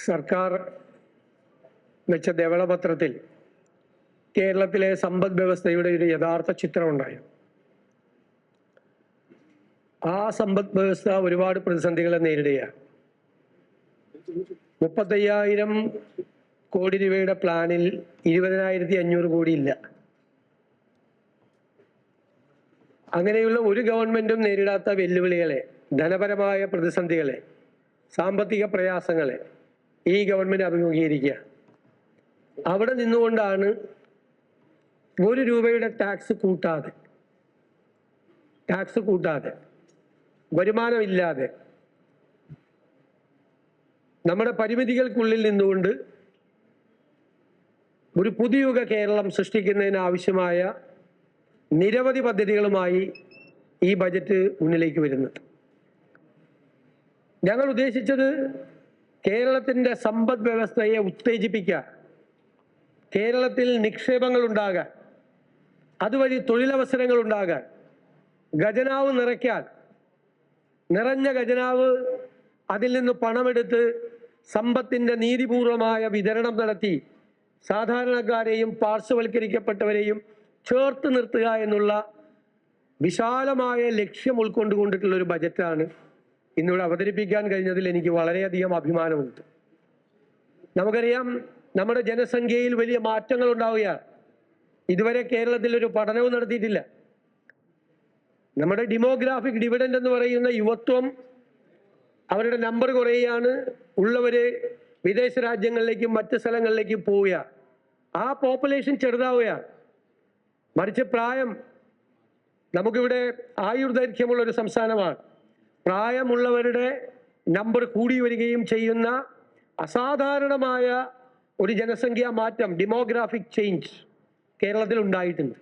സർക്കാർ വെച്ച ധവളപത്രത്തിൽ കേരളത്തിലെ സമ്പദ് വ്യവസ്ഥയുടെ ഒരു യഥാർത്ഥ ചിത്രം ഉണ്ടായി. ആ സമ്പദ് വ്യവസ്ഥ ഒരുപാട് പ്രതിസന്ധികളെ നേരിടുകയാണ്. 35,000 കോടി രൂപയുടെ പ്ലാനിൽ 20,500 കോടി ഇല്ല. അങ്ങനെയുള്ള ഒരു ഗവൺമെന്റും നേരിടാത്ത വെല്ലുവിളികളെ, ധനപരമായ പ്രതിസന്ധികളെ, സാമ്പത്തിക പ്രയാസങ്ങളെ ഈ ഗവൺമെന്റ് അഭിമുഖീകരിക്കുക. അവിടെ നിന്നുകൊണ്ടാണ് 1 രൂപയുടെ ടാക്സ് കൂട്ടാതെ വരുമാനമില്ലാതെ നമ്മുടെ പരിമിതികൾക്കുള്ളിൽ നിന്നുകൊണ്ട് ഒരു പുതിയുഗ കേരളം സൃഷ്ടിക്കുന്നതിന് ആവശ്യമായ നിരവധി പദ്ധതികളുമായി ഈ ബജറ്റ് മുന്നിലേക്ക് വരുന്നത്. ഞങ്ങൾ ഉദ്ദേശിച്ചത് കേരളത്തിൻ്റെ സമ്പദ് വ്യവസ്ഥയെ ഉത്തേജിപ്പിക്കാൻ, കേരളത്തിൽ നിക്ഷേപങ്ങൾ ഉണ്ടാകാൻ, അതുവഴി തൊഴിലവസരങ്ങൾ ഉണ്ടാകാൻ, ഖജനാവ് നിറയ്ക്കാൻ, നിറഞ്ഞ ഖജനാവ് അതിൽ നിന്ന് പണമെടുത്ത് സമ്പത്തിൻ്റെ നീതിപൂർവമായ വിതരണം നടത്തി സാധാരണക്കാരെയും പാർശ്വവൽക്കരിക്കപ്പെട്ടവരെയും ചേർത്ത് നിർത്തുക എന്നുള്ള വിശാലമായ ലക്ഷ്യം ഉൾക്കൊണ്ടുകൊണ്ടിട്ടുള്ള ഒരു ബജറ്റാണ് ഇന്നിവിടെ അവതരിപ്പിക്കാൻ കഴിഞ്ഞതിൽ എനിക്ക് വളരെയധികം അഭിമാനമുണ്ട്. നമുക്കറിയാം, നമ്മുടെ ജനസംഖ്യയിൽ വലിയ മാറ്റങ്ങൾ ഉണ്ടാവുകയാണ്. ഇതുവരെ കേരളത്തിൽ ഒരു പഠനവും നടത്തിയിട്ടില്ല. നമ്മുടെ ഡെമോഗ്രാഫിക് ഡിവിഡൻഡ് എന്ന് പറയുന്ന യുവത്വം, അവരുടെ നമ്പർ കുറയുകയാണ്. ഉള്ളവര് വിദേശ രാജ്യങ്ങളിലേക്കും മറ്റ് സ്ഥലങ്ങളിലേക്കും പോവുക. ആ പോപ്പുലേഷൻ ചെറുതാവുകയാണ്. മറിച്ച് പ്രായം, നമുക്കിവിടെ ആയുർദൈർഘ്യമുള്ള ഒരു സംസ്ഥാനമാണ്. പ്രായമുള്ളവരുടെ നമ്പർ കൂടി വരികയും ചെയ്യുന്ന അസാധാരണമായ ഒരു ജനസംഖ്യാ മാറ്റം, ഡെമോഗ്രാഫിക് ചേഞ്ച് കേരളത്തിൽ ഉണ്ടായിട്ടുണ്ട്.